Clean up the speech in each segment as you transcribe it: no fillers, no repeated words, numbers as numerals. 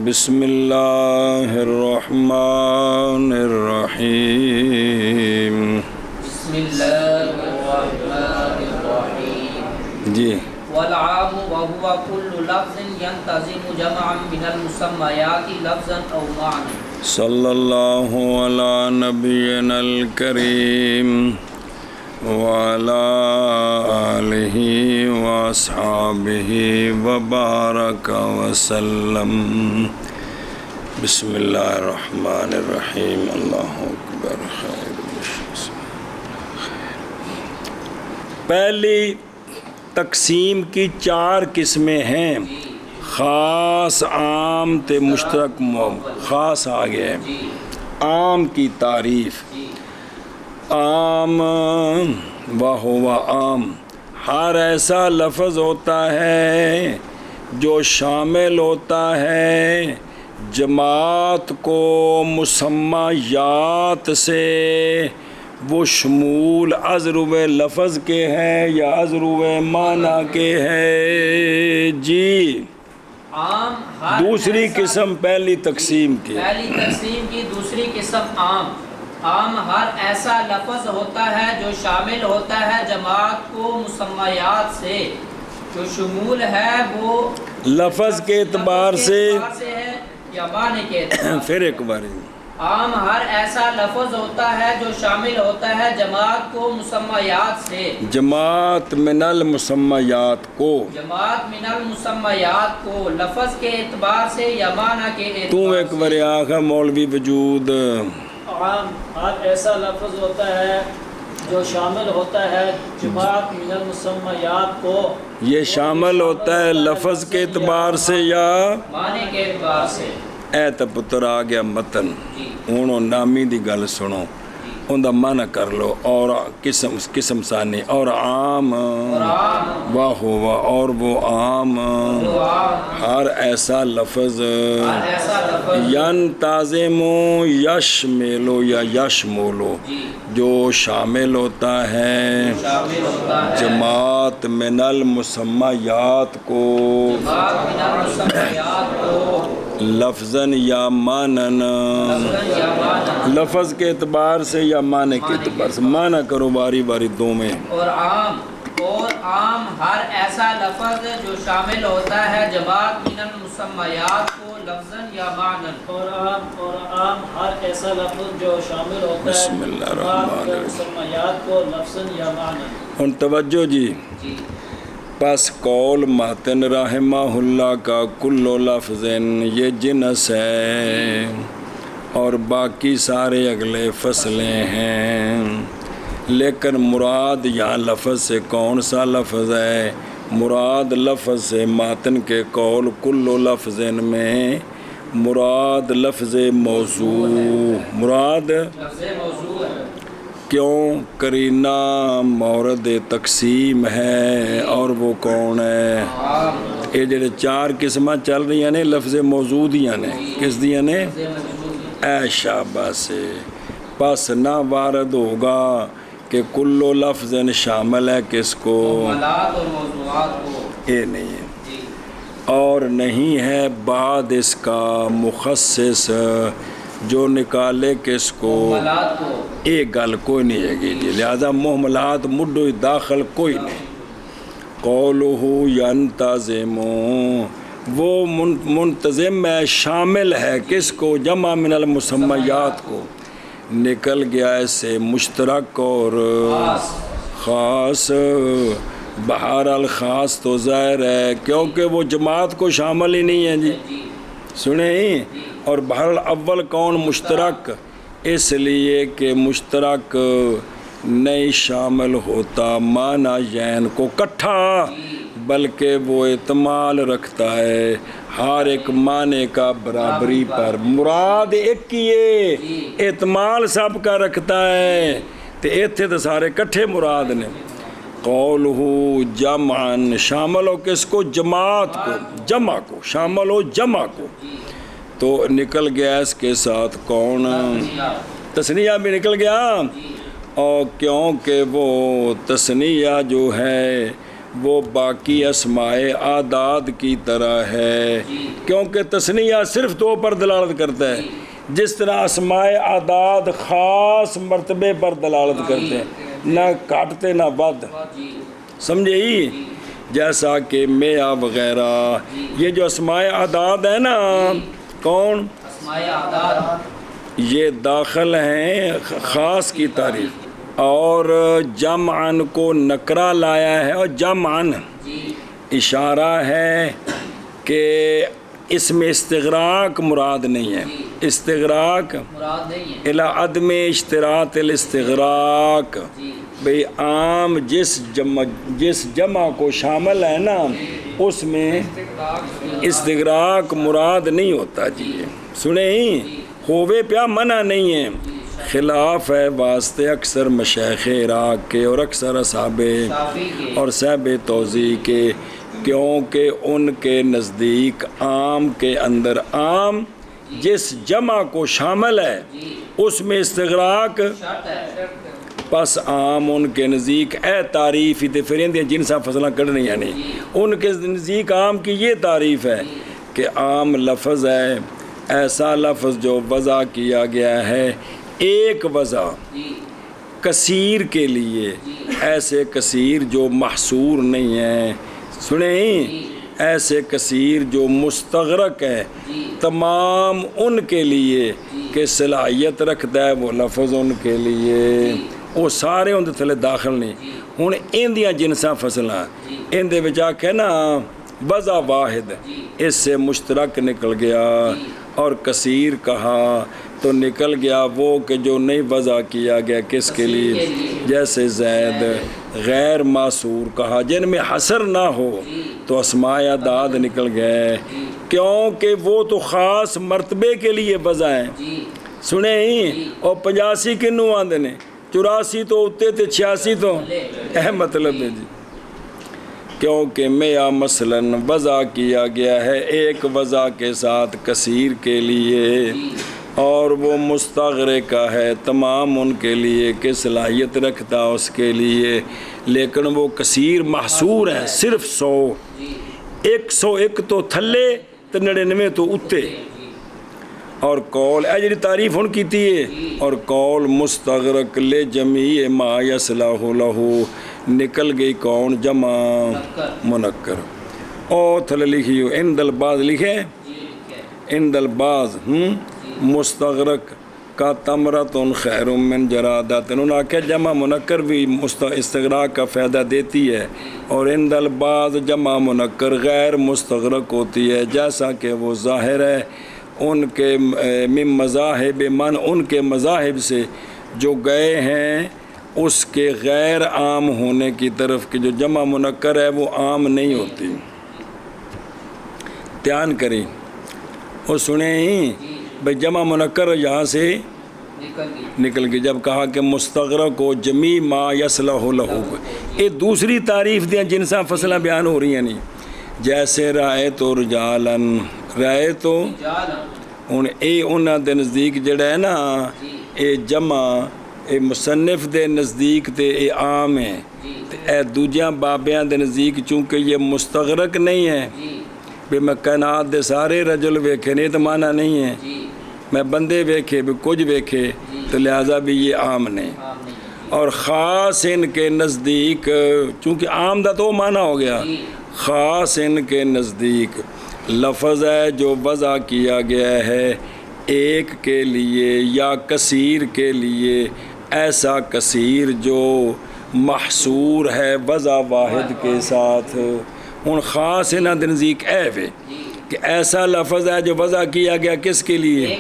بسم اللہ الرحمن الرحیم بسم اللہ الرحمن الرحیم جی والعام وهو كل لفظ ينتظم جمعا من المسميات لفظا او معنى صلی اللہ علی نبینا الکریم وعلی آلہ واصحابہ وبارک وسلم بسم اللہ الرحمن الرحیم اللہ اکبر خیر پہلی تقسیم کی 4 قسمیں ہیں، خاص، عام تے مشترک خاص آ گیا ہے۔ عام کی تعریف، عام وہو عام ہر ایسا لفظ ہوتا ہے جو شامل ہوتا ہے جماعت کو مسمیات سے، وہ شمول ازرو لفظ کے ہیں یا ازرو معنی کے ہیں۔ جی عام دوسری قسم پہلی تقسیم کی دوسری قسم عام ہر ایسا لفظ ہوتا ہے جو شامل ہوتا ہے جماعت کو مسمیات سے، جو شمول ہے وہ لفظ کے اعتبار سے ہے یا معنی کے اعتبار سے۔ پھر ایک بار عام ہر ایسا لفظ ہوتا ہے جو شامل ہوتا ہے جماعت کو مسمیات سے، جماعت من المسمیات کو، جماعت من المسمیات کو لفظ کے اعتبار سے یا معنی کے اعتبار تو ایک بار آخا مولوی وجود۔ عام ہر ایسا لفظ ہوتا ہے جو شامل ہوتا ہے جماعت من المسمیات کو، یہ شامل ہوتا ہے لفظ کے اعتبار سے یا معنی کے اعتبار سے۔ اے تا پتر آ گیا متن، انہوں نامی دی گل سنو، ان دا معنی کر لو، اور قسم ثانی، اور عام واہ ہوا، اور وہ عام ہر ایسا لفظ ینتظم یشملو یا یشمولو جو شامل ہوتا ہے جماعت من المسمیات کو لفظاً یا معنن، لفظ کے اعتبار سے یا معنی کے اعتبار سے۔ معنی کرو باری باری دو میں۔ اور عام ہر ایسا لفظ جو شامل ہوتا ہے جماعت من المسمیات کو لفظاً یا معنن، اور عام ہر ایسا لفظ جو شامل ہوتا ہے بسم اللہ الرحمن جماعت من الرحیم۔ المسمیات کو لفظاً یا معنی۔ ان توجہ جی، پس قول ماتن رحمہ اللہ کا کل لفظ یہ جنس ہے، اور باقی سارے اگلے فصلیں ہیں، لیکن مراد یہاں لفظ سے کون سا لفظ ہے؟ مراد لفظ سے ماتن کے قول کل لفظ میں مراد لفظ موضوع، مراد لفظ موضوع ہے۔ کیوں؟ قرینہ مورد تقسیم ہے، اور وہ کون ہے؟ یہ جڑے 4 قسمیں چل رہی ہیں لفظ موضوع دیاں نے، کس دیاں نے؟ اے شاباش سے پس نہ وارد ہوگا کہ کل لفظ شامل ہے کس کو؟ ملات اور موضوعات کو۔ یہ نہیں ہے، اور نہیں ہے بعد اس کا مخصص جو نکالے کس کو؟ ملات کو۔ ایک گل کوئی نہیں ہے گی جی، لہذا محملات مڈو داخل کوئی نہیں۔ قولہ ینتظم وہ منتظم ہے، شامل ہے کس کو؟ جمع من المسمیات کو، نکل گیا ایسے مشترک اور خاص۔ بہرحال خاص تو ظاہر ہے کیونکہ وہ جماعت کو شامل ہی نہیں ہے جی، سنیں۔ اور بہرحال اول کون؟ مشترک، اس لیے کہ مشترک نہیں شامل ہوتا معنی یین کو کٹھا، بلکہ وہ احتمال رکھتا ہے ہر ایک معنی کا برابری پر۔ مراد ایک ہی ہے، احتمال سب کا رکھتا ہے، تو ایتھے تو سارے کٹھے مراد نے۔ قولہ جمعاً شامل ہو کس کو؟ جماعت کو، جمع کو، شامل ہو جمع کو، تو نکل گیا اس کے ساتھ کون؟ تثنیہ بھی نکل گیا، اور کیونکہ وہ تثنیہ جو ہے وہ باقی اسماء اعداد کی طرح ہے، کیونکہ تثنیہ صرف دو پر دلالت کرتا ہے، جس طرح اسماء اعداد خاص مرتبے پر دلالت کرتے ہیں، نہ کاٹتے نہ ود، سمجھے ہی؟ جیسا کہ میاں وغیرہ، یہ جو اسماء اعداد ہیں نا، کون؟ اسماء اعداد، یہ داخل ہیں خاص کی تعریف، اور جمعن کو نکرہ لایا ہے، اور جمعن اشارہ ہے کہ اس میں استغراق مراد نہیں ہے، استغراق مراد نہیں ہے، الی عدم اشتراط الاستغراق، بھئی عام جس جمع کو شامل ہے نا اس میں استغراق مراد نہیں ہوتا جی، سنیں ہی ہووے پیا منع نہیں ہے، خلاف ہے واسطے اکثر مشایخ عراق کے اور اکثر اصحاب اور صاحب توضیح کے، کیونکہ ان کے نزدیک عام کے اندر عام جس جمع کو شامل ہے اس میں استغراق، پس عام ان کے نزدیک اے تعریف تے فرندے جنسا فصلہ کرنی، یعنی ان کے نزدیک عام کی یہ تعریف ہے کہ عام لفظ ہے ایسا لفظ جو وضع کیا گیا ہے ایک وضع کثیر کے لیے، ایسے کثیر جو محصور نہیں ہے، سنیں، ایسے کثیر جو مستغرق ہے تمام ان کے لیے کہ صلاحیت رکھتا ہے وہ لفظ ان کے لیے، وہ سارے ان تھلے داخل نہیں۔ ہوں اندیاں جنساں فصلاں اندے وچ آکھے نا وضع واحد، اس سے مشترک نکل گیا، اور کثیر کہا تو نکل گیا وہ کہ جو نہیں وضع کیا گیا کس کے لیے، جیسے زید، غیر معصور کہا جن میں حصر نہ ہو تو اسماء اعداد نکل گئے، کیونکہ وہ تو خاص مرتبے کے لیے وضع ہیں، سنیں ہی، اور 85 کنوں آندے نے، 84 تو اتے تھے، 86 تو اہ مطلب ہے جی، کیونکہ میاں مثلاً وضع کیا گیا ہے ایک وضع کے ساتھ کثیر کے لیے، اور وہ مستغرق کا ہے تمام ان کے لیے کہ صلاحیت رکھتا اس کے لیے، لیکن وہ کثیر محصور ہے صرف 100، 101 تو تھلے تو 99 تو اتے، اور قول اے جڑی تعریف ہن کیتی ہے، اور قول مستغرق لے جمیع ما یصلح لہ، نکل گئی کون؟ جمع منکر، اور تھلے لکھیو عند البعض لکھے، عند البعض مستغرق کا تمرۃ خیر من جرادۃ، انہوں نے کہا جمع منکر بھی استغراق کا فائدہ دیتی ہے، اور عند البعض جمع منکر غیر مستغرق ہوتی ہے، جیسا کہ وہ ظاہر ہے ان کے من مذاہب من، ان کے مذاہب سے جو گئے ہیں اس کے غیر عام ہونے کی طرف، کہ جو جمع منکر ہے وہ عام نہیں ہوتی، دھیان کریں اور سنیں ہی، بھئی جمع منکر یہاں سے نکل گئی، جب کہا کہ مستغرق و جمیع ما یصلح لہ، یہ دوسری تعریف دیا جنساں فصلہ بیان ہو رہی ہیں، نہیں جیسے رائے تو رجالن، رائے تو انہاں دے نزدیک جڑا ہے نا اے جمع اے مصنف دے نزدیک تے اے عام ہے، اے دوجیاں بابیاں دے نزدیک چونکہ یہ مستغرق نہیں ہے، بھی میں کائنات دے سارے رجل ویکھے نہیں تو معنی نہیں ہے، میں بندے ویکھے بھی کچھ ویکھے تو لہٰذا بھی یہ عام نہیں، اور خاص ان کے نزدیک چونکہ عام دا تو معنی ہو گیا، خاص ان کے نزدیک لفظ ہے جو وضع کیا گیا ہے ایک کے لیے یا کثیر کے لیے، ایسا کثیر جو محصور ہے وضع واحد کے ساتھ، ان خاص انہاں دے نزدیک اے وے کہ ایسا لفظ ہے جو وضع کیا گیا کس کے لیے،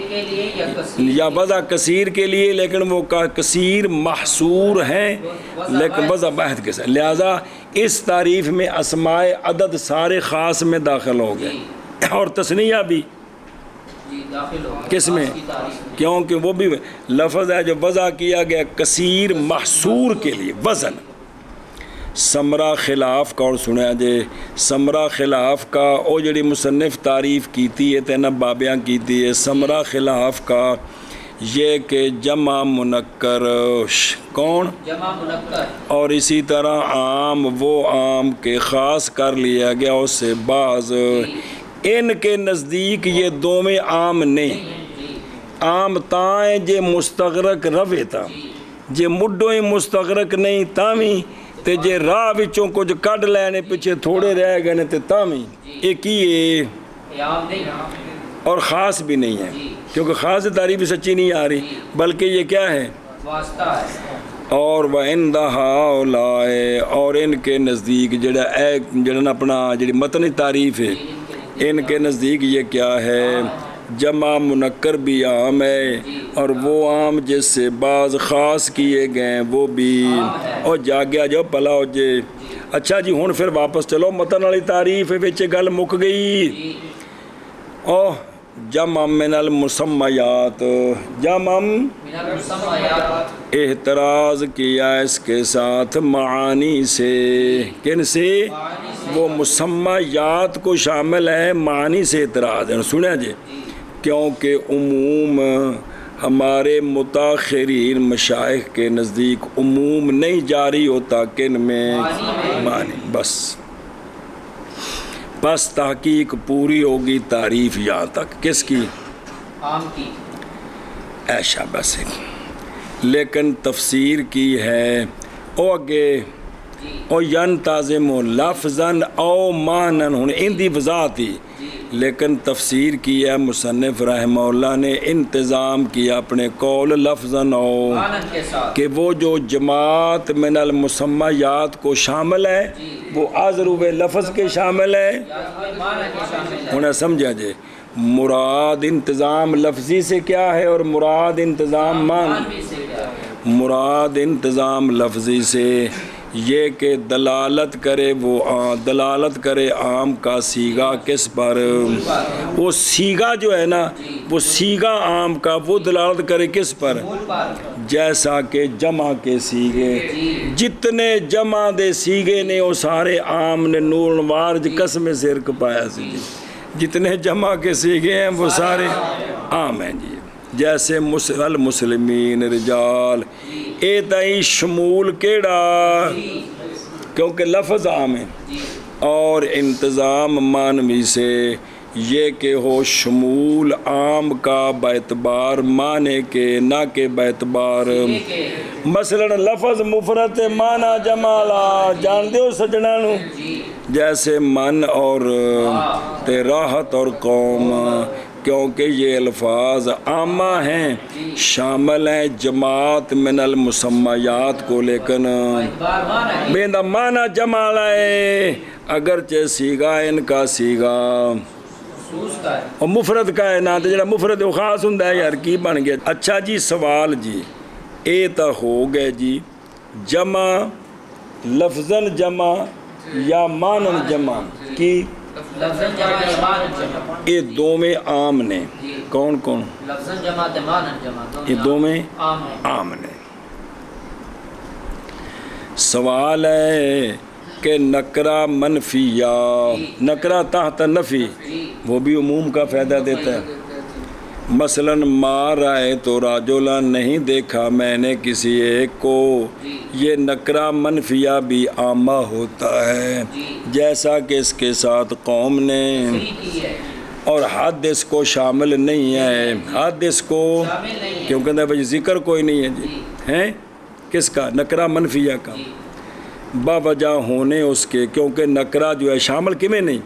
یا وضع کثیر کے لیے، لیکن وہ کثیر محصور ہیں لیکن وضع واحد کے ساتھ، لہذا اس تعریف میں اسماء عدد سارے خاص میں داخل ہو گئے، اور تثنیہ بھی کس میں، کیونکہ وہ بھی لفظ ہے جو وضع کیا گیا کثیر محصور کے لیے، وزن۔ سمرہ خلاف کا اور سنیا جے، سمرہ خلاف کا او جڑی مصنف تعریف کیتی ہے تینا بابیاں کیتی ہے، سمرہ خلاف کا یہ کہ جمع منکر کون، جمع منکر، اور اسی طرح عام وہ عام کے خاص کر لیا گیا اس سے بعض، ان کے نزدیک یہ دوویں عام نہیں، عام تائیں جے مستغرق روے تا، جے مڈوں ہی مستغرق نہیں تاویں، تے جے راہ وچوں کچھ کڈ لینے پیچھے تھوڑے رہ گئے نے تے تاویں، ایک ہی ہے یہ عام نہیں، اور خاص بھی نہیں ہے، کیونکہ خاص تعریف سچی نہیں آ رہی، بلکہ یہ کیا ہے واسطہ ہے۔ اور وَعِنْدَ هَؤُلَاءِ، اور ان کے نزدیک جڑا اپنا جڑی متنی تعریف ہے، ان کے نزدیک یہ کیا ہے، جمع منکر بھی عام ہے، اور وہ عام جس سے بعض خاص کیے گئے وہ بھی، اور جاگیا جو پلا ہو جے۔ اچھا جی ہن پھر واپس چلو متن والی تعریف وچ گل مک گئی۔ او جمع من المسمیات، جمع من المسمیات، اعتراض کیا اس کے ساتھ معانی سے، کن سے، وہ مسمیات کو شامل ہے، معانی سے اعتراض ہے، سنیا جی، کیونکہ عموم ہمارے متاخرین مشائخ کے نزدیک عموم نہیں جاری ہوتا کن میں، معنی، بس تحقیق پوری ہوگی تعریف یہاں تک، کس کی، عام کی، ایشا بس ہے، لیکن تفسیر کی ہے او اگے او ینتظم لفظاً او معنن، ہن ان دی وضاحت ہی، لیکن تفسیر کی ہے مصنف رحمہ اللہ نے انتظام کیا اپنے قول لفظاً او، معنن کے ساتھ، کہ وہ جو جماعت من المسمیات کو شامل ہے وہ اضرب لفظ کے شامل ہے، معنی کے شامل ہے، انہیں سمجھا جے، مراد انتظام لفظی سے کیا ہے اور مراد انتظام معنی سے کیا ہے؟ مراد انتظام لفظی سے یہ کہ دلالت کرے وہ دلالت کرے عام کا سیغہ کس پر، وہ سیغہ جو ہے نا وہ سیغہ عام کا وہ دلالت کرے کس پر، جیسا کہ جمع کے سیغے، جتنے جمع دے سیغے نے وہ سارے عام نے نور وارج قسم سرک پایا سی جی، جتنے جمع کے سیغے ہیں وہ سارے عام ہیں جی، جیسے المسلمین رجال، اے تائی شمول کیڑا، کیونکہ لفظ عام ہے، اور انتظام معنوی سے یہ کہ ہو شمول عام کا باعتبار معنی کے نہ کہ باعتبار، مثلا لفظ مفرد معنی جمالا جان دیو سجنہ نو، جیسے من اور راحت اور قوم، کیونکہ یہ الفاظ عامہ ہیں، شامل ہیں جماعت من المسمیات کو، لیکن بیندہ معنی جمع لائے، اگرچہ سیغہ ان کا سیغہ اور مفرد کا ہے نا، تو جڑا مفرد وہ خاص ہوں ہے یار کی بن گیا۔ اچھا جی سوال جی، اے تا ہو گئے جی جمع لفظاً جمع یا معنن جمع کی، لفظاً جمع یا معنن جمع، یہ دو میں عام نے، کون کون، لفظاً جمع تے معنن جمع، یہ دو میں عام ہے، عام نے۔ سوال ہے کہ نکرہ منفیہ، نکرہ تحت نفی، وہ بھی عموم کا فائدہ دیتا ہے، مثلا ما رائے تو راجولا، نہیں دیکھا میں نے کسی ایک کو، یہ نکرہ منفیہ بھی عامہ ہوتا ہے، جیسا کہ اس کے ساتھ قوم نے، اور حد اس کو شامل نہیں ہے، حد اس کو کیونکہ ذکر کوئی نہیں ہے جی، ہیں کس کا، نکرہ منفیہ کا، باوجہ ہونے اس کے، کیونکہ نکرہ جو ہے شامل کمیں نہیں،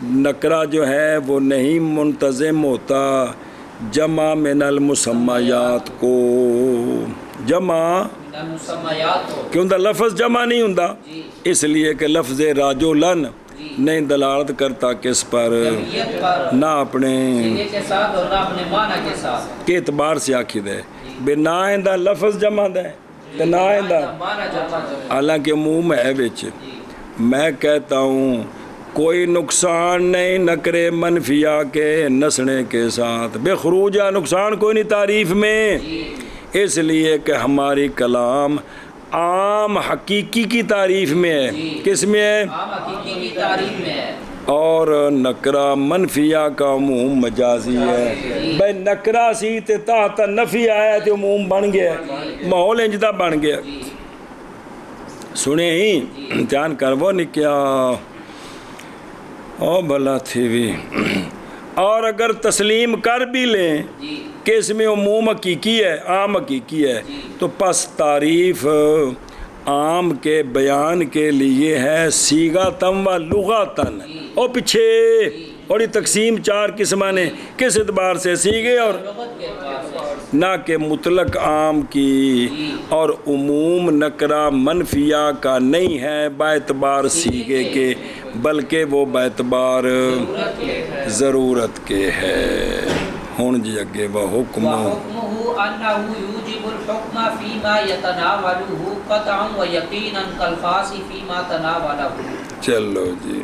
نکرہ جو ہے وہ نہیں منتظم ہوتا جمع من المسمیات کو، جمع کیوں دا لفظ جمع نہیں ہوندا، اس لیے کہ لفظ راجولن نہیں دلالت کرتا کس پر، نہ اپنے کے اعتبار سے آکھی دے، بے نہ آئندہ لفظ جمع دے تو نہ آئندہ، حالانکہ عموم ہے بچ، میں کہتا ہوں کوئی نقصان نہیں نکرے منفیہ کے نسنے کے ساتھ، بے خروجہ نقصان کوئی نہیں تعریف میں، اس لیے کہ ہماری کلام عام حقیقی کی تعریف میں ہے، کس میں ہے، عام حقیقی کی تعریف میں ہے، اور نکرا منفیہ کا عموم مجازی ہے بھائی نکرا سی تے تحت نفی آیا تے عموم بن گیا ماحول انجدہ بن گیا سنے ہی دھیان کر وہ نکیا او بھلا تھی بھی اور اگر تسلیم کر بھی لیں کہ اس میں عموم حقیقی ہے عام حقیقی ہے تو پس تعریف عام کے بیان کے لیے ہے صیغتاً و لغتاً اور پیچھے بڑی تقسیم 4 قسمہ نے کس اعتبار سے صیغے اور نہ کہ مطلق عام کی اور عموم نکرہ منفیہ کا نہیں ہے باعتبار صیغے کے بلکہ وہ باعتبار ضرورت کے ہے ہون جی اگے وحکمہ أنه يوجب الحكم فيما يتناوله قطعا ويقينا كالخاص فيما تناوله چلو جی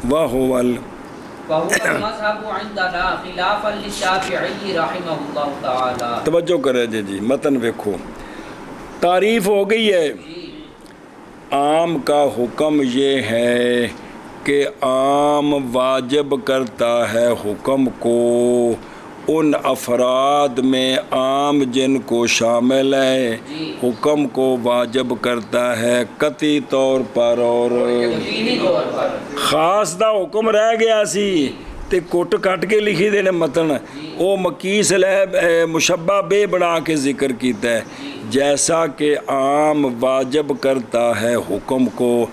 وهو المذهب عندنا خلافا للشافعي رحمه الله تعالى توجہ کرے جی متن ویکھو تعریف ہو گئی ہے عام کا حکم یہ ہے کہ عام واجب کرتا ہے حکم کو ان افراد میں عام جن کو شامل ہے حکم کو واجب کرتا ہے قطعی طور پر اور خاص دا حکم رہ گیا سی تے کٹ کٹ کے لکھی دینے متن او مقیس مشبہ بے بنا کے ذکر کیتا ہے جیسا کہ عام واجب کرتا ہے حکم کو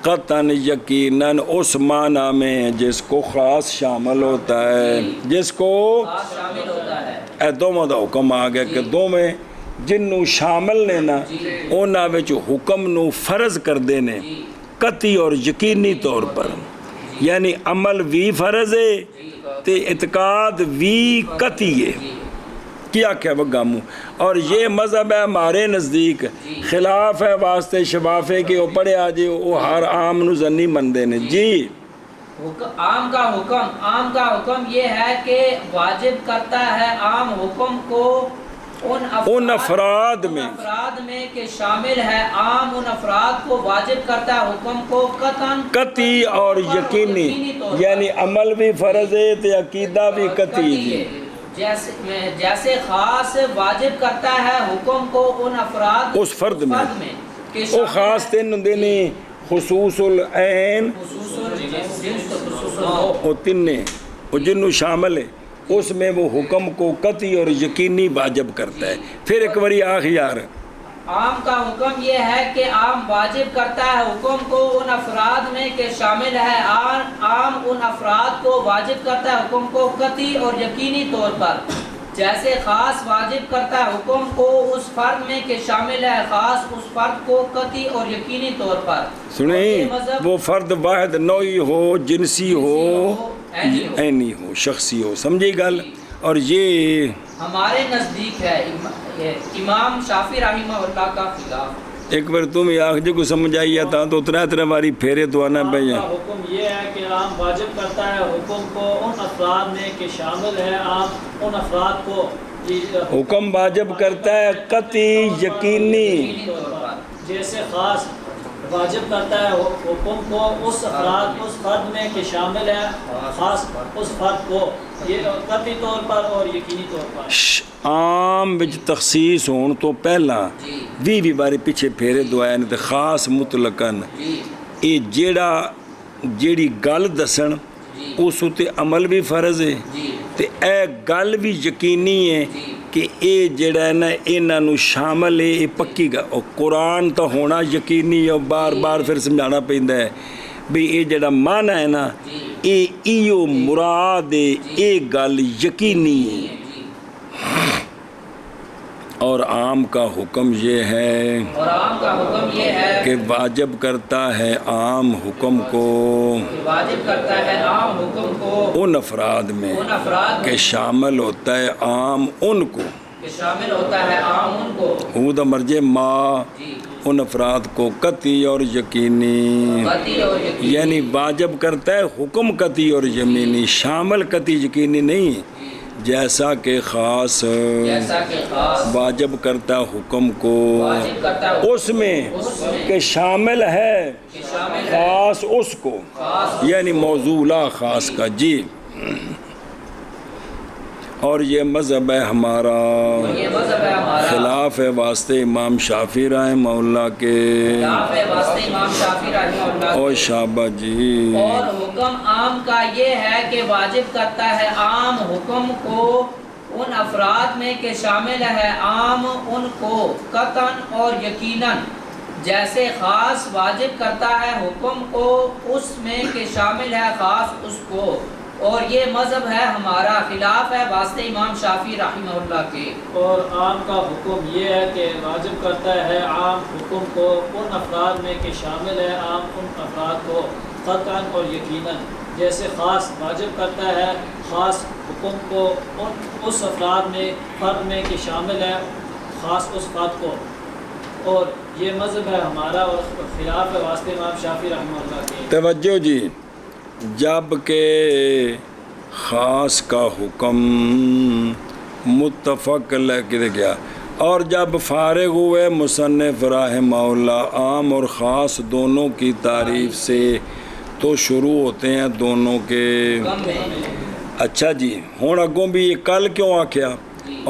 قطعاً یقیناً اس معنی میں جس کو خاص شامل ہوتا ہے جس کو اے دوموں دا حکم آ گیا کہ دو میں جنوں شامل نے نا اونا وچ حکم نو فرض کر دینے قطعی اور یقینی طور پر یعنی عمل بھی فرض ہے تے اعتقاد بھی قطعی ہے کیا کیا وگاموں اور یہ مذہب ہے ہمارے نزدیک خلاف ہے واسطے شفافے کے وہ پڑھے آجے وہ ہر عام نو زنی من دینے جی عام کا حکم یہ ہے کہ واجب کرتا ہے عام حکم کو ان افراد میں کہ شامل ہے عام ان افراد کو واجب کرتا ہے حکم کو قطعی اور یقینی یعنی عمل بھی فرض ہے تے عقیدہ بھی قطعی ہے جیسے خاص واجب کرتا ہے حکم کو ان افراد اس فرد میں وہ خاص تین دینے خصوص العین وہ تینے وہ جنوں شامل ہے اس میں وہ حکم کو قطعی اور یقینی واجب کرتا ہے پھر ایک باری آخر عام کا حکم یہ ہے کہ عام واجب کرتا ہے حکم کو ان افراد میں کہ شامل ہے عام ان افراد کو واجب کرتا ہے حکم کو قطعی اور یقینی طور پر جیسے خاص واجب کرتا ہے حکم کو اس فرد میں کہ شامل ہے خاص اس فرد کو قطعی اور یقینی طور پر سنیں وہ فرد واحد نوعی ہو جنسی ہو عینی ہو شخصی ہو سمجھے گل اور یہ ہمارے نزدیک ہے امام شافعی رحمہ اللہ کا خلاف ایک بار تم آخ جی کو سمجھ آئیے تھا تو اتنا باری پھیرے تو آنا بھیا حکم یہ ہے کہ عام واجب کرتا ہے حکم کو ان افراد میں کہ شامل ہے عام ان افراد کو حکم واجب کرتا ہے قطعی یقینی جیسے خاص واجب کرتا ہے حکم کو اس افراد اس فرد میں کہ شامل ہے خاص اس فرد کو یہ قطعی طور پر اور یقینی طور پر عام وچ تخصیص ہون تو پہلا بھی باری پیچھے پھیرے دعایا نہیں تے خاص مطلقاً یہ جیڑی گل دسن اس تے عمل بھی فرض ہے تے اے گل بھی یقینی ہے کہ اے جڑا ہے نا انہاں نو شامل ہے اے پکی گا اور قرآن تو ہونا یقینی ہے بار بار پھر سمجھانا پیندا ہے بھی اے جڑا معنی ہے نا اے ایو مراد ہے اے گل یقینی ہے اور عام کا حکم یہ ہے کہ واجب کرتا ہے عام حکم کو ان افراد میں کہ شامل ہوتا ہے عام ان کو حود مرجع ما ان افراد کو قطعی اور یقینی یعنی واجب کرتا ہے حکم قطعی اور یمینی شامل قطعی یقینی نہیں جیسا کہ خاص جیسا کہ خاص واجب کرتا حکم کو واجب کرتا ہے اس میں کہ شامل ہے کہ شامل ہے خاص اس کو، یعنی موضوع خاص کا۔ جی، اور یہ مذہب ہے ہمارا، یہ مذہب ہے ہمارا، خلاف ہے واسطے امام شافعی رحمہ اللہ کے۔ خلاف ہے واسطے امام شافعی رحمہ اللہ اور کے۔ شابہ جی، اور حکم عام کا یہ ہے کہ واجب کرتا ہے عام حکم کو ان افراد میں کہ شامل ہے عام ان کو قطعاً اور یقیناً، جیسے خاص واجب کرتا ہے حکم کو اس میں کہ شامل ہے خاص اس کو، اور یہ مذہب ہے ہمارا، خلاف ہے واسطے امام شافعی رحمہ اللہ کے۔ اور عام کا حکم یہ ہے کہ واجب کرتا ہے عام حکم کو ان افراد میں کہ شامل ہے عام ان افراد کو قطعاً اور یقیناً، جیسے خاص واجب کرتا ہے خاص حکم کو اس افراد میں فرد میں کہ شامل ہے خاص اس فرد کو، اور یہ مذہب ہے ہمارا اور خلاف ہے واسطے امام شافعی رحمہ اللہ کے۔ توجہ جی، جب کہ خاص کا حکم متفق لے گیا، اور جب فارغ ہوئے مصنف رحمہ اللہ عام اور خاص دونوں کی تعریف سے، تو شروع ہوتے ہیں دونوں کے۔ اچھا جی، ہوں اگوں بھی یہ کل کیوں آکھیا؟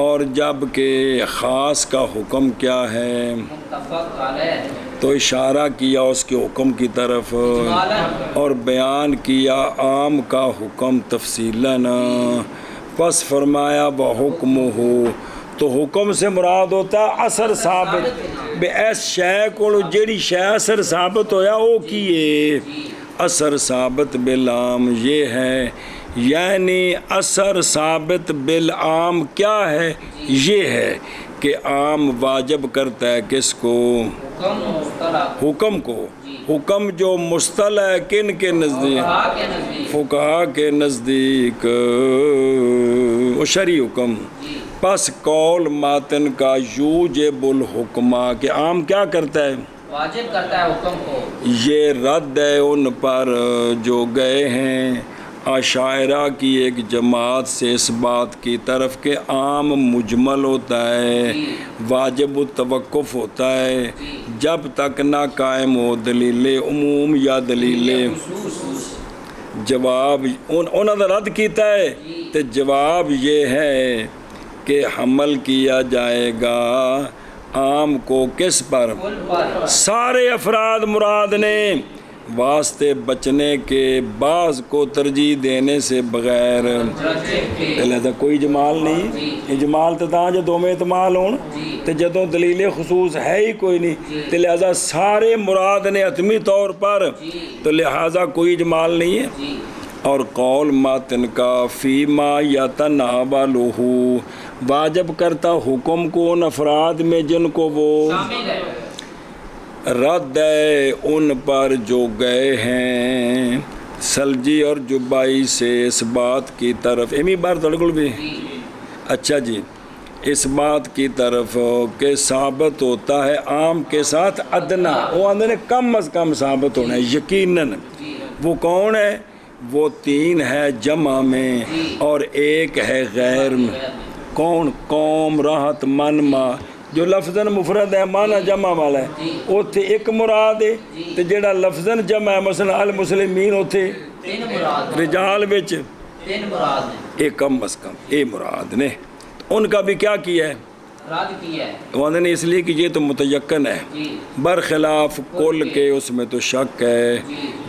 اور جب کہ خاص کا حکم کیا ہے متفق علیہ، تو اشارہ کیا اس کے حکم کی طرف، اور بیان کیا عام کا حکم تفصیلاً۔ پس فرمایا وحکمہ، تو حکم سے مراد ہوتا ہے اثر ثابت، بے ایس شے کو جیڑی شے اثر ثابت ہویا وہ کیے، اثر ثابت بالعام یہ ہے، یعنی اثر ثابت بالعام کیا ہے؟ یہ ہے کہ عام واجب کرتا ہے کس کو؟ حکم مصطلح، حکم کو۔ حکم جو مصطلح ہے کن کے نزدیک؟ فقہا کے نزدیک، فقہا کے نزدیک وہ شرعی حکم۔ پس قول ماتن کا یوجب الحکمہ، کہ عام کیا کرتا ہے؟ واجب کرتا ہے حکم کو۔ یہ رد ہے ان پر جو گئے ہیں عشائرہ کی ایک جماعت سے اس بات کی طرف کہ عام مجمل ہوتا ہے، واجب التوقف ہوتا ہے جب تک نہ قائم ہو دلیل عموم یا دلیل جواب۔ انہوں نے رد کیتا ہے، تو جواب یہ ہے کہ حمل کیا جائے گا عام کو کس پر؟ سارے افراد مراد نے، واسطے بچنے کے بعض کو ترجیح دینے سے بغیر۔ لہذا کوئی اجمال نہیں، اجمال تو تاں جو دو میں احتمال ہون، تو جدوں دلیل خصوص ہے ہی کوئی نہیں، تو لہذا سارے مراد نے حتمی طور پر، تو لہذا کوئی اجمال نہیں ہے۔ اور قول ماتن کا فیما یتناولہ، واجب کرتا حکم کو ان افراد میں جن کو وہ شامل ہے، رد ہے ان پر جو گئے ہیں سلجی اور جبائی سے اس بات کی طرف، امی بار تڑکل بھی۔ اچھا جی، اس بات کی طرف کہ ثابت ہوتا ہے عام کے ساتھ ادنا، وہ آندھے نے کم از کم ثابت ہونا ہے یقیناً۔ وہ کون ہے؟ وہ تین ہے جمع میں اور ایک ہے غیر میں۔ کون؟ قوم، راحت، من، ما، جو لفظاً مفرد ہے مانا جمع والا ہے، اوتھے ایک مراد ہے، تو جڑا لفظاً جمع ہے مثلا المسلمین اوتھے تین مراد، رجال وچ تین مراد ہیں، ایک کم از کم اے مراد نے۔ ان کا بھی کیا کیا ہے؟ رد کیا ہے، وہ نے اس لیے کہ یہ تو متیقن ہے، برخلاف کل کے اس میں تو شک ہے۔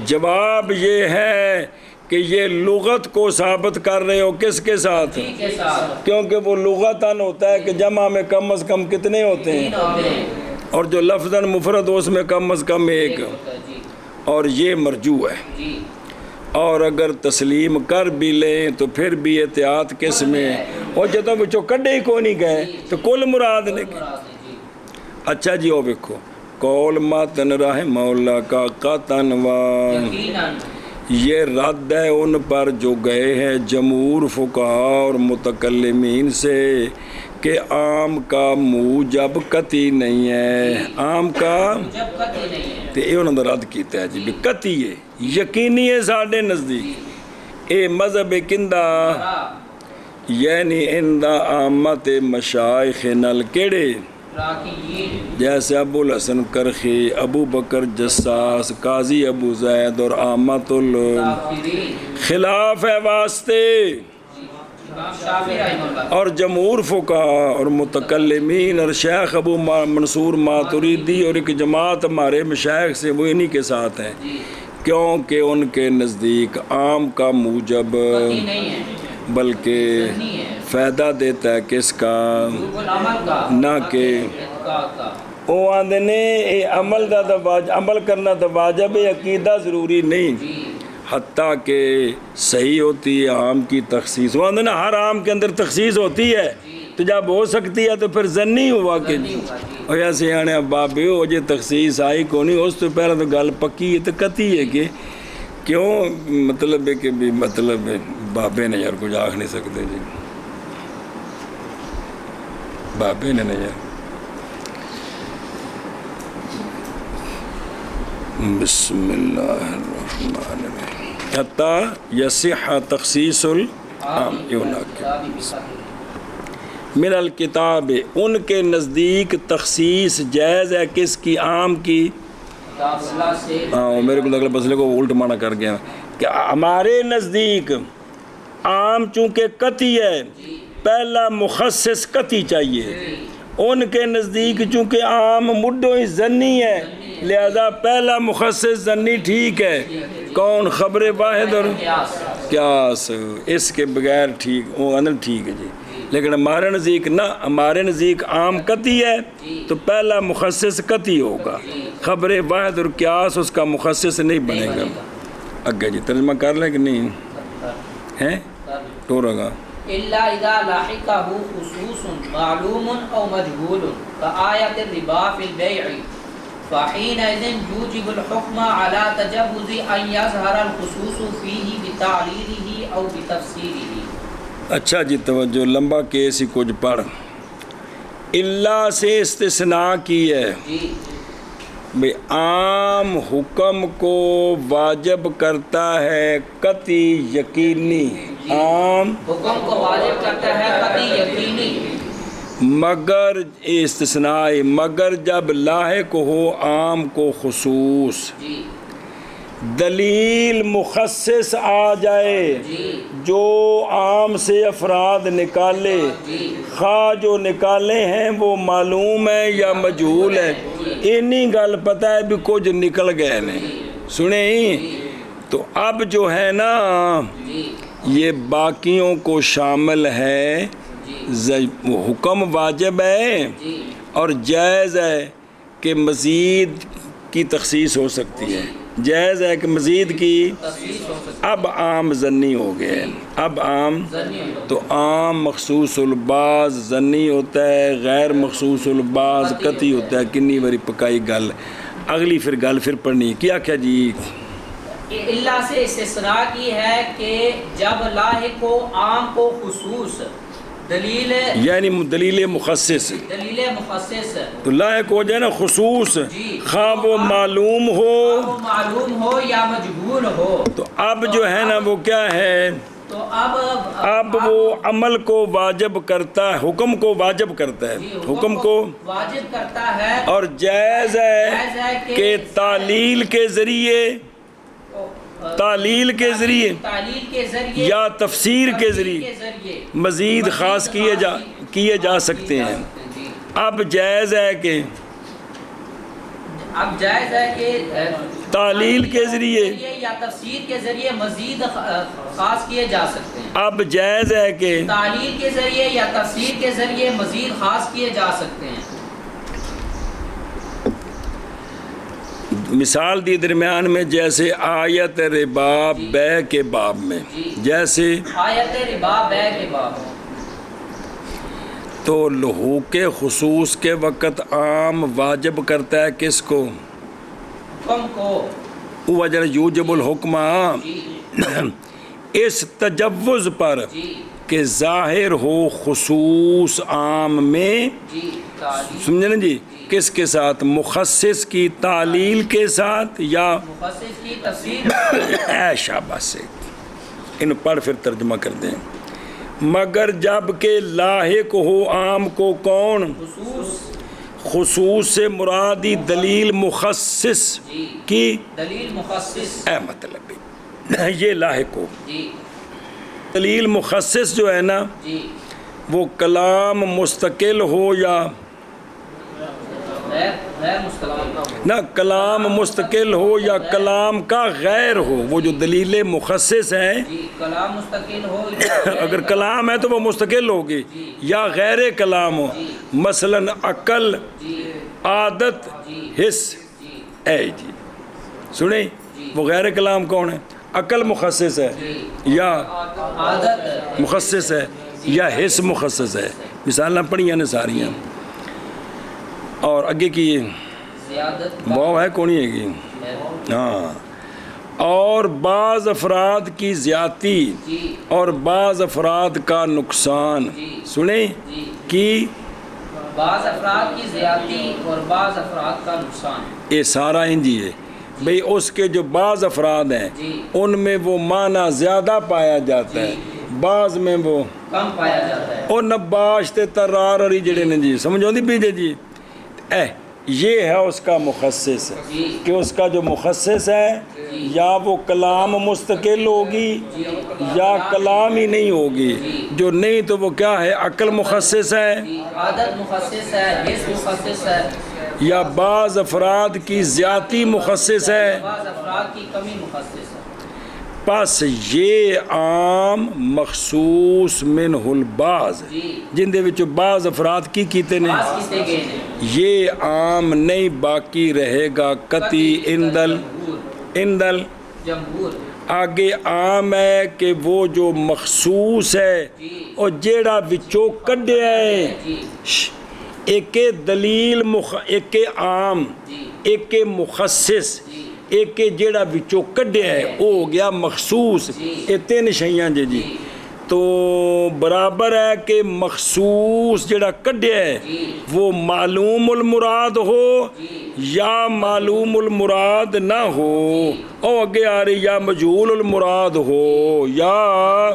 جواب یہ ہے کہ یہ لغت کو ثابت کر رہے ہو کس کے ساتھ؟ کے ساتھ کیونکہ وہ لغتاً ہوتا ہے کہ جمع میں کم از کم کتنے ہوتے تین ہیں، ہوتے ہیں، اور جو لفظاً مفرد اس میں کم از کم ایک، ہوتا ہے، جی اور یہ مرجوع ہے۔ جی، اور اگر تسلیم کر بھی لیں تو پھر بھی احتیاط کس میں، اور جدوں وچوں کڈے ہی کوئی نہیں گئے تو کل مراد نے۔ مراد ہے، جی اچھا جی، وہ ویکھو قول ماتن رحمہ اللہ کا قطعاً و یقیناً، یہ رد ہے ان پر جو گئے ہیں جمہور فقہا اور متکلمین سے کہ عام کا موجب قطعی نہیں ہے، عام کا جب قطعی نہیں ہے، تے یہ انہوں نے رد کیتا ہے جی بھی قطعی ہے، یقینی ہے ساڈے نزدیک۔ اے مذہب کندہ یعنی اندہ آمت مشائخنا الکڑے راکیین جیسے ابو الحسن کرخی، ابو بکر جساس، قاضی ابو زید اور آمت کافرین خلاف ہے واسطے امام شافعی رحمہ اللہ اور جمہور فقہا اور متکلمین اور شیخ ابو منصور ماتریدی اور ایک جماعت ہمارے مشائخ سے وہ انہی کے ساتھ ہیں، جی کیونکہ ان کے نزدیک عام کا موجب قطعی نہیں ہے، بلکہ نہیں ہے، فائدہ دیتا ہے کس کا، وجوب العمل کا نہ کہ اعتقاد کا وہ آندے نے عمل دا عمل کرنا تو واجب ہے، عقیدہ ضروری نہیں، جی حتیٰ کہ صحیح ہوتی ہے عام کی تخصیص، وہ آندے نا ہر عام کے اندر تخصیص ہوتی ہے تو جب ہو سکتی ہے تو پھر ظنی ہوا کہ نہیں ہوا جی اور ایسے آنے بابے ہو جے تخصیص آئی کو نہیں، اس تو پہلے تو گل پکی ہے تو قطعی ہے کہ کیوں مطلب ہے کہ بھی مطلب ہے بابے نے یار کچھ آکھ نہیں سکتے جی، بابے نے نہیں یار بسم اللہ الرحمن الرحیم حتیٰ یصح تخصیص العام من الکتاب، ان کے نزدیک تخصیص جائز ہے کس کی، عام کی، داخلہ سے ہاں میرے کو اگلے مسئلے کو الٹ مانا کر گیا کہ ہمارے نزدیک عام چونکہ قطعی ہے پہلا مخصص قطعی چاہیے، ان کے نزدیک چونکہ عام مڈو ظنی ہے لہذا پہلا مخصص ظنی ٹھیک ہے، کون خبر واحد اور قیاس اس کے بغیر ٹھیک وہ اندر ٹھیک ہے جی، لیکن ہمارے نزدیک نہ، ہمارے نزدیک عام قطعی ہے تو پہلا مخصص قطعی ہوگا، خبر واحد اور قیاس اس کا مخصص نہیں بنے گا۔ اگے جی ترجمہ کر لیں کہ نہیں ہیں تو رہا الا اذا لاحقہ خصوص معلوم او مجهول كآیت الربا فی البیع فحینئذ یوجب الحکم على تجوز ان یظہر الخصوص فیہ بتعلیلہ او بتفسیرہ۔ اچھا جی توجہ، لمبا کیس ہی کچھ پڑھ، اللہ سے استثناء کی ہے جی بھئی عام حکم کو واجب کرتا ہے قطعی یقینی، عام حکم کو واجب کرتا ہے قطعی یقینی، مگر استثناء مگر جب لاحق ہو عام کو خصوص، جی دلیل مخصص آ جائے جی جو عام سے افراد نکالے، جی خواہ جو نکالے ہیں وہ معلوم ہے یا مجہول ہے، انہی گل پتہ ہے بھی کچھ نکل گئے نے، سنیں تو اب جو ہے نا یہ باقیوں کو شامل ہے، حکم واجب ہے اور جائز ہے کہ مزید کی تخصیص ہو سکتی ہے، جائز ہے کہ مزید کی، اب عام ظنی ہو گئے، اب عام تو عام مخصوص البعض ظنی ہوتا ہے، غیر مخصوص البعض قطعی ہوتا ہے، کنی باری پکائی گل، اگلی پھر گل پھر پڑھنی کیا کیا جی، اللہ سے استثناء کی ہے کہ جب لاحق ہو عام کو خصوص دلیل یعنی دلیل مخصص، دلیل مخصص تو لاحق ہو جائے نا خصوص، خواہ وہ معلوم ہو وہ معلوم ہو یا مجہول ہو، تو اب جو ہے نا وہ کیا ہے، تو اب وہ عمل کو واجب کرتا ہے، حکم کو واجب کرتا ہے، حکم کو واجب کرتا ہے اور جائز ہے کہ تعلیل کے ذریعے، تعلیل کے ذریعے تعلیل کے ذریعے یا تفسیر کے ذریعے مزید خاص کیے جا سکتے ہیں، اب جائز ہے کہ اب جائز ہے کہ تعلیل کے ذریعے یا تفسیر کے ذریعے مزید خاص کیے جا سکتے ہیں، اب جائز ہے کہ تعلیل کے ذریعے یا تفسیر کے ذریعے مزید خاص کیے جا سکتے ہیں۔ مثال دی درمیان میں جیسے آیت ربا بیع کے باب میں، جیسے آیت ربا بیع کے باب تو لحوق خصوص کے وقت عام واجب کرتا ہے کس کو، حکم کو، وجر یوجب الحکم، اس تجوز پر کہ ظاہر ہو خصوص عام میں، سمجھے نا جی، کس کے ساتھ، مخصص کی تعلیل کے ساتھ یا مخصص کی تفسیر، شاباش سے ان پڑھ پھر ترجمہ کر دیں، مگر جب کہ لاحق ہو عام کو کون؟ خصوص سے مرادی دلیل مخصص کی دلیل مخصص اے مطلب یہ لاحق ہو. جی دلیل مخصص جو ہے نا جی وہ کلام مستقل ہو یا غیر مستقل نہ کلام مستقل ہو یا کلام کا غیر ہو. وہ جو دلیل مخصص ہیں جی کلام مستقل ہو اگر کلام ہے تو وہ مستقل ہوگی یا غیر کلام ہو. مثلا عقل، عادت، حس. اے جی سنیں وہ غیر کلام کون ہے؟ عقل مخصص ہے یا عادت مخصص ہے یا حس مخصص ہے. مثالیں پڑھیاں نے ساریاں. اور اگے کی زیادت واو ہے کونی ہے گی ہاں. اور بعض افراد کی زیادتی اور بعض افراد کا نقصان. سنیں کی بعض افراد کی زیادتی اور بعض افراد کا نقصان. یہ سارا انجی ہے بھئی. اس کے جو بعض افراد ہیں ان میں وہ معنی زیادہ پایا جاتا ہے، بعض میں وہ کم پایا جاتا ہے. اور نباش تے ترار اور جڑے نے جی سمجھو دی بیجے جی. یہ ہے اس کا مخصص کہ اس کا جو مخصص ہے یا وہ کلام مستقل ہوگی یا کلام ہی نہیں ہوگی. جو نہیں تو وہ کیا ہے؟ عقل مخصص ہے عادت مخصص ہے، حس مخصص ہے، یا بعض افراد کی زیادتی مخصص ہے. بعض افراد کی کمی مخصص ہے. پس یہ عام مخصوص منہ البعض جن دے وچ بعض افراد کی کیتے نے بعض کیتے گئے ہیں. یہ عام نہیں باقی رہے گا قطعی اندل جمہور. آگے عام ہے کہ وہ جو مخصوص ہے اور جیڑا وچوں کڈیا ہے ایک دلیل ایک عام ایک مخصص ایک جیڑا وچوں کڈیا ہے وہ ہو گیا مخصوص. یہ تین شیاں جی تو برابر ہے کہ مخصوص جڑا کڈیا ہے وہ معلوم المراد ہو یا معلوم المراد نہ ہو. او اگے آ رہی یا مجہول المراد ہو یا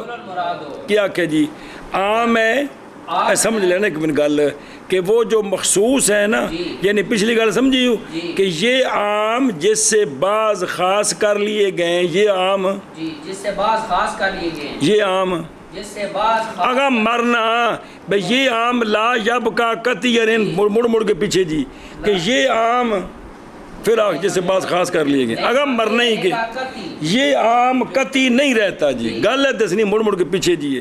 کیا کہ جی عام ہے. سمجھ لینا ایک من گل کہ وہ جو مخصوص ہے نا یعنی پچھلی گل سمجھی ہو کہ یہ عام جس سے بعض خاص کر لیے گئے یہ عام جس سے بعض خاص کر لیے گئے یہ عام جس سے بعض اگر مرنا بھئی یہ عام لا یبقا قطعین مڑ مڑ کے پیچھے جی کہ یہ عام پھر جس سے بعض خاص کر لیے گئے اگر مرنا ہی کہ یہ عام قطعی نہیں رہتا جی. گل ہے دسنی مڑ مڑ کے پیچھے جی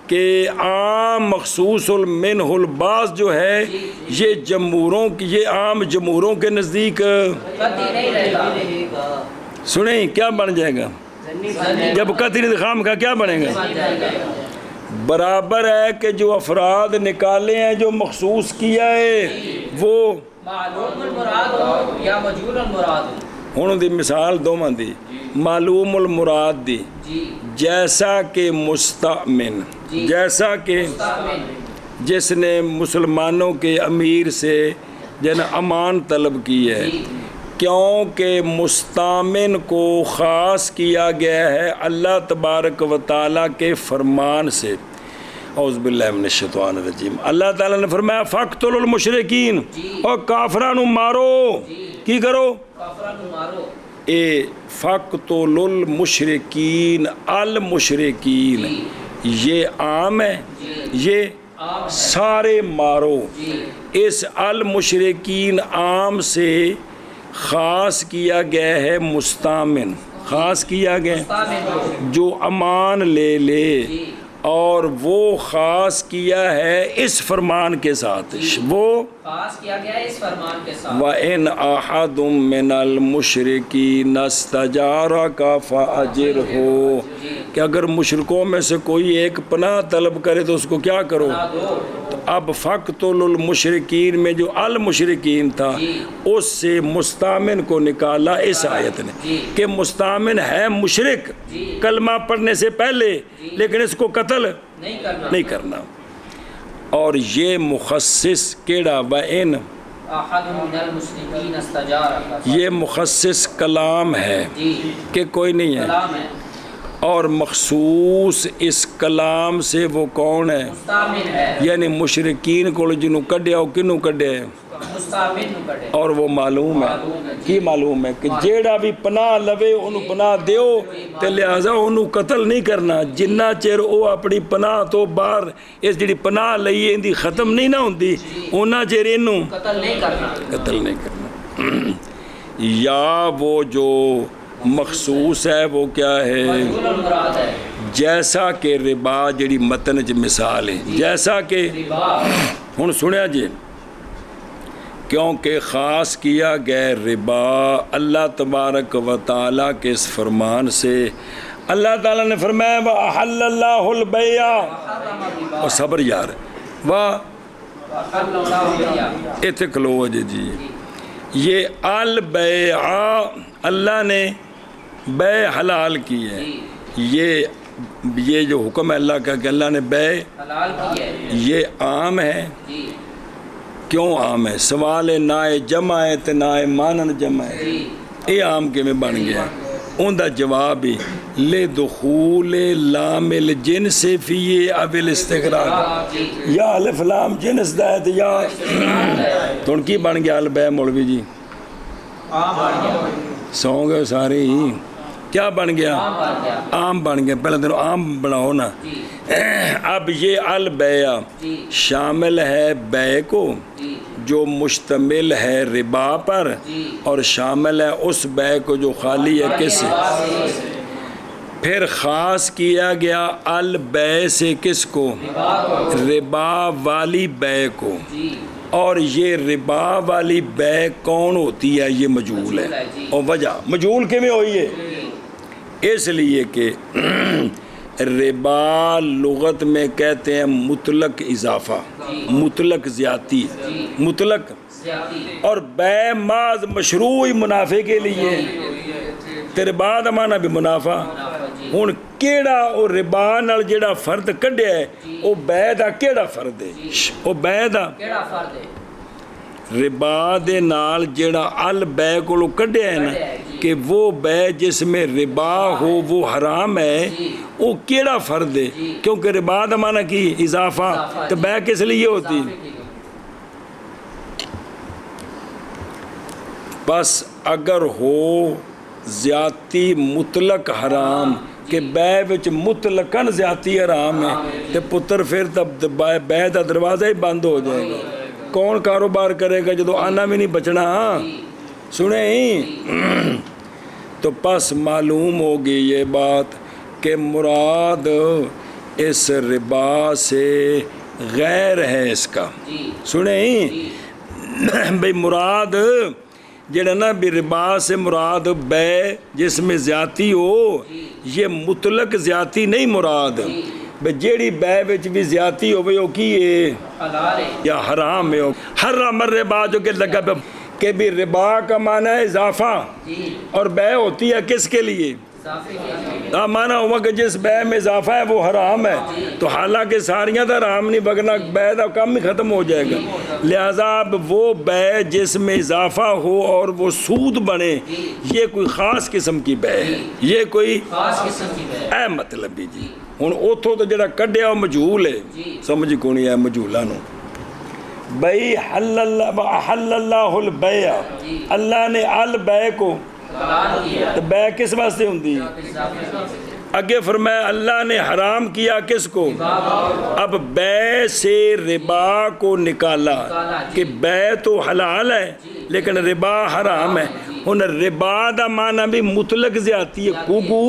کہ عام مخصوص المنہ البعض جو ہے یہ جمہوروں کی یہ عام جمہوروں کے نزدیک سنیں کیا بن جائے گا جب قطعی انتخاب کا کیا بنے گا؟ برابر ہے کہ جو افراد نکالے ہیں جو مخصوص کیا ہے وہ معلوم المراد ہو یا مجہول المراد ہو. ہوں دی مثال دوواں دی معلوم المراد دی جیسا کہ مستأمن جیسا کہ جس نے مسلمانوں کے امیر سے جن امان طلب کی ہے کیونکہ مستأمن کو خاص کیا گیا ہے اللہ تبارک و تعالیٰ کے فرمان سے. اعوذ باللہ من الشیطان الرجیم. اللہ تعالیٰ نے فرمایا فَاقْتُلُوا الْمُشْرِكِينَ اور کافرانو مارو. کی کرو؟ کافرانو مارو. اے فَاقْتُلُوا الْمُشْرِكِينَ المشرکین یہ عام ہے یہ سارے مارو. اس المشرکین عام سے خاص کیا گیا ہے مستأمن خاص کیا گیا جو امان لے لے اور وہ خاص کیا ہے اس فرمان کے ساتھ وہ خاص کیا گیا ہے اس فرمان کے ساتھ وَإِنْ أَحَدٌ مِّنَ الْمُشْرِكِينَ اسْتَجَارَكَ فَأَجِرْهُ کہ اگر مشرکوں میں سے کوئی ایک پناہ طلب کرے تو اس کو کیا کرو. تو اب فَاقْتُلُوا الْمُشْرِكِينَ میں جو المشرکین تھا اس سے مستأمن کو نکالا اس آیت نے کہ مستأمن ہے مشرک کلمہ پڑھنے سے پہلے لیکن اس کو قتل نہیں کرنا. اور یہ مخصص کیڑا وَإِنْ یہ مخصص کلام ہے کہ کوئی نہیں ہے اور مخصوص اس کلام سے وہ کون ہے؟ مستعمل ہے، یعنی مشرکین کو جنہوں کڈیا وہ کنوں کڈیا ہے؟ مستعمل نو کڈے، اور وہ معلوم ہے کی معلوم ہے کہ جیڑا بھی پناہ لوے انہوں پناہ دیو تے لہذا انہوں قتل نہیں کرنا جنہ چیر او اپنی پناہ تو باہر اس جڑی پناہ لئی اندی ختم نہیں نہ ہوندی انہاں چیر انہوں قتل نہیں کرنا، قتل نہیں کرنا۔ یا وہ جو مخصوص ہے وہ کیا ہے؟ مجہول المراد ہے، جیسا کہ ربا جڑی متن چ مثال ہے، جیسا کہ ربا، ہن سنیا جی کیونکہ خاص کیا گیا ربا اللہ تبارک و تعالیٰ کے اس فرمان سے۔ اللہ تعالیٰ نے فرمایا وَأَحَلَّ اللَّهُ الْبَيْعَ، اور صبر یار وَأَحَلَّ اللَّهُ الْبَيْعَ، اتنے کھلو جی یہ البیع اللہ نے بیع حلال کی ہے، یہ جو حکم ہے اللہ کا کہ اللہ نے بیع حلال کی ہے، یہ عام ہے۔ جی کیوں عام ہے؟ سوال ہے نائے جمع ہے تے نائے مانن جمع ہے، یہ عام کے میں بن گیا۔ ان دا جواب ہی لے دخول لام الجنس فی اول استغراق، یا الف لام جنس دا ہے یا تو ان کی بن گیا البیع مولوی جی؟ سو گئے سارے ہی، کیا بن گیا؟ عام بن گیا۔ پہلے دنوں عام بناؤ نا۔ اب یہ البیع شامل ہے بیع کو جو مشتمل ہے ربا پر، اور شامل ہے اس بیع کو جو خالی ہے کس سے؟ پھر خاص کیا گیا البیع سے کس کو؟ ربا والی بیع کو۔ اور یہ ربا والی بیع کون ہوتی ہے؟ یہ مجہول ہے۔ اور وجہ مجہول کے میں ہوئی ہے اس لیے کہ ربا لغت میں کہتے ہیں مطلق اضافہ، مطلق زیادتی، مطلق، اور بیع محض مشروع منافع کے لیے، تے ربا دا معنی بھی منافع۔ ہن کیڑا او ربا نال جڑا فرد کڈیا ہے او بیع دا کیڑا فرد ہے؟ او بیع دا کیڑا فرد ہے؟ ربا دے نال جڑا البیع کو کڈیا ہے نا کہ وہ بیع جس میں ربا ہو وہ حرام ہے، وہ کیڑا فرد ہے؟ کیونکہ ربا دا معنی کی اضافہ، تو بیع کس لیے ہوتی؟ بس اگر ہو زیادتی مطلق حرام کہ بیع وچ مطلقاً زیادتی حرام ہے تو پتر پھر تب بیع دا دروازہ ہی بند ہو جائے گا۔ کون کاروبار کرے گا جدو آنا بھی نہیں بچنا؟ سنیں ہی تو پس معلوم ہوگی یہ بات کہ مراد اس ربا سے غیر ہے اس کا۔ سنیں ہی بھئی مراد جڑا نا بھی ربا سے مراد بیع جس میں زیادتی ہو، یہ مطلق زیادتی نہیں مراد۔ بھئی جیڑی بیع وچ بھی زیادتی ہوئے ہو کی ہے یا حرام ہے؟ حرام الربا جو کہ لگا کہ بھی ربا کا معنی ہے اضافہ، اور بیع ہوتی ہے کس کے لیے؟ معنی ہوا کہ جس بیع میں اضافہ ہے وہ حرام ہے، تو حالانکہ ساریاں دا حرام نہیں بگنا بیع دا کام ہی ختم ہو جائے گا۔ لہذا اب وہ بیع جس میں اضافہ ہو اور وہ سود بنے، یہ کوئی خاص قسم کی بیع ہے، یہ کوئی خاص قسم کی بیع اے مطلب جی۔ ہن اوتھوں تو جڑا کڈیا وہ مجہول ہے، سمجھ کو نہیں ہے مجہولاں نو۔ بھئی حل اللہ البیع، اللہ نے البیع کو، تو بیع کس واسطے ہوندی؟ اگے فرمایا اللہ نے حرام کیا کس کو؟ اب بیع سے ربا کو نکالا کہ بیع تو حلال ہے لیکن ربا حرام ہے۔ ہن ربا دا معنی بھی مطلق زیادتی ہے، کوکو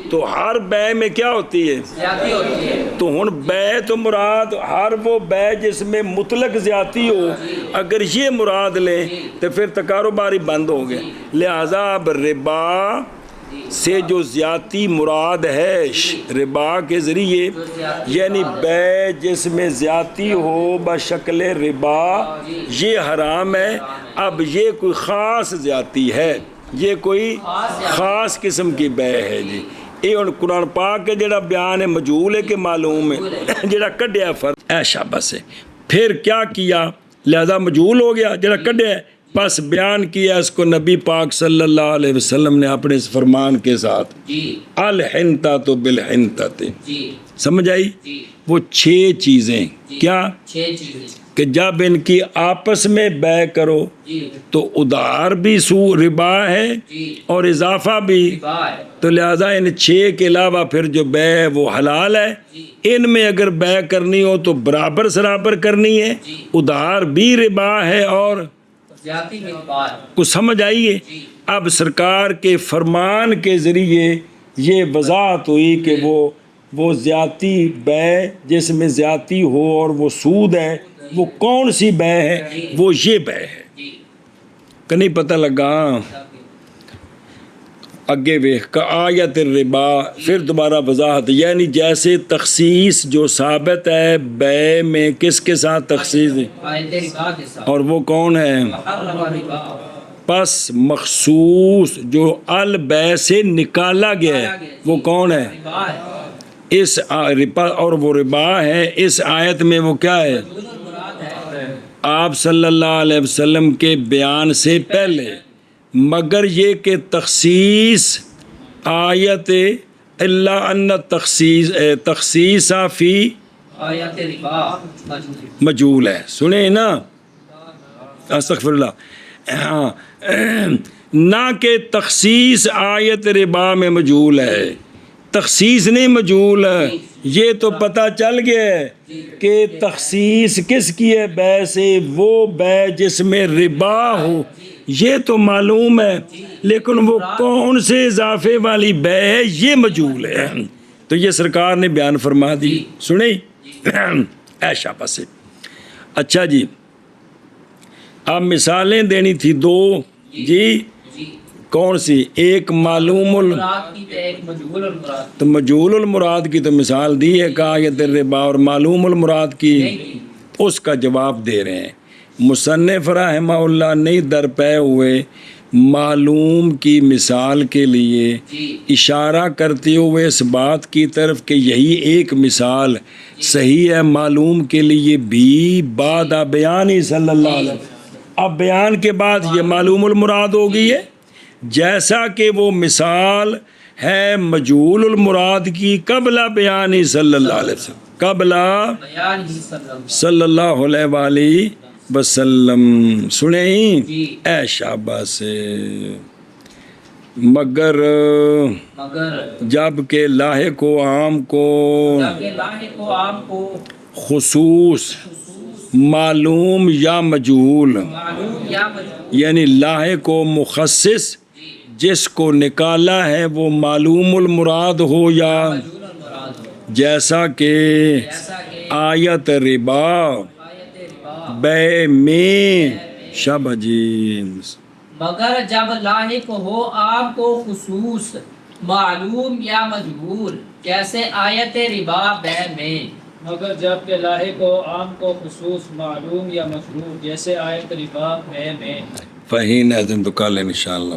تو ہر بیع میں کیا ہوتی ہے؟ زیادتی ہوتی ہے۔ تو ہن بیع تو مراد ہر وہ بیع جس میں مطلق زیادتی ہو، اگر یہ مراد لیں تو پھر تو کاروبار ہی بند ہو گئے۔ لہذا اب ربا سے جو زیادتی مراد ہے ربا کے ذریعے، یعنی بیع جس میں زیادتی ہو بشکل ربا، یہ حرام ہے۔ اب یہ کوئی خاص زیادتی ہے، یہ کوئی خاص قسم کی بیع ہے جی۔ یہ ان قرآن پاک کے جڑا بیان ہے مجہول ہے کہ معلوم ہے، جڑا کڈیا فرد اے شاباش ہے۔ پھر کیا کیا؟ لہذا مجہول ہو گیا جڑا کڈیا ہے، پس بیان کیا اس کو نبی پاک صلی اللہ علیہ وسلم نے اپنے اس فرمان کے ساتھ، جی الحنطۃ بالحنطۃ، جی سمجھ آئی؟ جی وہ 6 چیزیں کیا 6 چیزیں کہ جب ان کی آپس میں بے کرو جی تو ادھار بھی ربا ہے جی اور اضافہ بھی، بائے تو لہذا ان 6 کے علاوہ پھر جو بے ہے وہ حلال ہے، جی ان میں اگر بے کرنی ہو تو برابر سرابر کرنی ہے، جی ادھار بھی ربا ہے اور زیادتی بھی بائے کچھ سمجھ آئیے؟ جی اب سرکار کے فرمان کے ذریعے یہ وضاحت ہوئی کہ وہ زیادتی بے جس میں زیادتی ہو اور وہ سود ہے، وہ کون سی بے ہے؟ وہ یہ بے ہے جی کہ نہیں پتہ لگا؟ اگے ویخ کا آیت الربا، پھر دوبارہ وضاحت، یعنی جیسے تخصیص جو ثابت ہے بے میں، کس کے ساتھ تخصیص ہے؟ آیت ربا کے ساتھ اور وہ کون ہے؟ حرم ربا پس مخصوص جو البے سے نکالا گیا ہے وہ کون ہے؟ ربا ہے اس ربا، اور وہ ربا ہے اس آیت میں وہ کیا ہے؟ مراد ہے آپ صلی اللہ علیہ وسلم کے بیان سے پہلے، مگر یہ کہ تخصیص آیت اللہ ان تخصیص فی آیت ربا مجہول ہے، سنیں نا، استغفر اللہ، ہاں، نہ کہ تخصیص آیت ربا میں مجہول ہے، تخصیص نہیں مجہول ہے، یہ تو پتہ چل گیا ہے کہ تخصیص کس کی ہے بے سے؟ وہ بے جس میں ربا ہو، یہ تو معلوم ہے، لیکن وہ کون سے اضافے والی بے ہے یہ مجہول ہے، تو یہ سرکار نے بیان فرما دی، سنیں ایشا پسے۔ اچھا جی، اب مثالیں دینی تھی 2 جی، جی کون سی؟ ایک معلوم مراد کی تو ایک مجہول المراد تو مجہول المراد کی تو مثال دی ہے کہ آیت الربا، اور معلوم المراد کی اس کا جواب دے رہے ہیں۔ مصنف رحمہ اللہ نہیں درپے ہوئے معلوم کی مثال کے لیے جی اشارہ کرتے ہوئے اس بات کی طرف کہ یہی ایک مثال صحیح ہے معلوم کے لیے بھی، بعد بیان ہی صلی اللہ علیہ وسلم، اب بیان کے بعد یہ معلوم المراد ہو گئی ہے، جیسا کہ وہ مثال ہے مجہول المراد کی قبل بیان ہی صلی اللہ علیہ وسلم، قبل بیان ہی صلی اللہ علیہ وآلہ وسلم، سنیں جی اے شاباش، مگر جب کہ لاحق و عام کو لاحق و عام کو خصوص معلوم یا مجہول، معلوم یا مجہول، یعنی لاحق و مخصص جس کو نکالا ہے وہ معلوم المراد ہو یا مجہول المراد ہو، جیسا کہ جیسا کہ آیت ربا آیت ربا بے میں شب جی، مگر جب لاحق ہو عام کو خصوص معلوم یا مجہول، جیسے آیت ربا بے میں، مگر جب کہ لاحق ہو عام کو خصوص معلوم یا مجہول، جیسے آیت ربا بے میں۔ فہین ہے تو کل انشاءاللہ